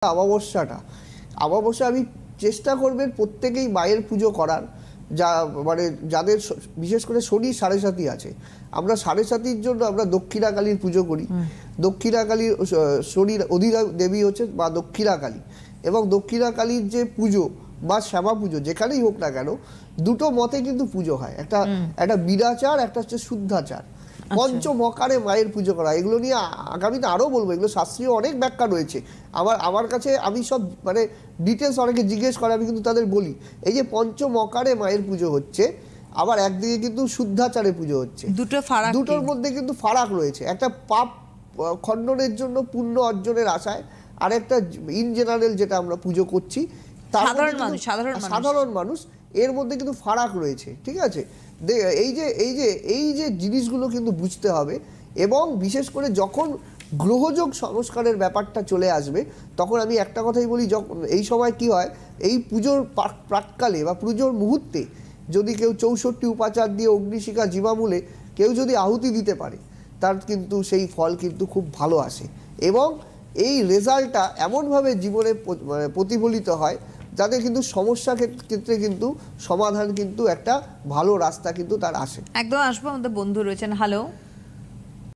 অমাবস্যা আমি চেষ্টা করবেন প্রত্যেকেই মায়ের পুজো করার, যা মানে যাদের বিশেষ করে শনি সাড়ে সাতি আছে। আমরা সাড়ে সাতির জন্য আমরা দক্ষিণাকালীর পুজো করি। দক্ষিণাকালীর শনির অধিরা দেবী হচ্ছে মা দক্ষিণাকালী, এবং দক্ষিণাকালীর যে পুজো বা শ্যামা পুজো যেখানেই হোক না কেন, দুটো মতে কিন্তু পুজো হয়। একটা বিরাচার, একটা হচ্ছে শুদ্ধাচার। পঞ্চমকারে মায়ের পুজো করা, এগুলো নিয়ে আগামীতে আরও বলবো। এগুলো শাস্ত্রীয় অনেক ব্যাখ্যা রয়েছে। আমার কাছে আমি সব মানে ডিটেলস অনেকে জিজ্ঞেস করে, আমি কিন্তু তাদের বলি এই যে পঞ্চমকারে মায়ের পুজো হচ্ছে, আবার একদিকে কিন্তু শুদ্ধাচারে পুজো হচ্ছে। দুটোর মধ্যে কিন্তু ফারাক রয়েছে। একটা পাপ খণ্ডনের জন্য, পুণ্য অর্জনের আশায়, আর একটা ইন জেনারেল যেটা আমরা পুজো করছি সাধারণ মানুষ, এর মধ্যে কিন্তু ফারাক রয়েছে। ঠিক আছে, এই যে জিনিসগুলো কিন্তু বুঝতে হবে। এবং বিশেষ করে যখন গ্রহযোগ সংস্কারের ব্যাপারটা চলে আসবে, তখন আমি একটা কথাই বলি, যখন এই সময় কি হয়, এই পুজোর প্রাককালে বা পুজোর মুহূর্তে যদি কেউ 64 উপাচার দিয়ে অগ্নিশিখা জীবামূলে কেউ যদি আহুতি দিতে পারে, তার কিন্তু সেই ফল কিন্তু খুব ভালো আসে। এবং এই রেজাল্টটা এমনভাবে জীবনে প্রতিফলিত হয় যাতে কিন্তু সমস্যা ক্ষেত্রে কিন্তু সমাধান কিন্তু একটা ভালো রাস্তা কিন্তু তার আসে। একদম আসবো। আমাদের বন্ধু রয়েছেন। হ্যালো।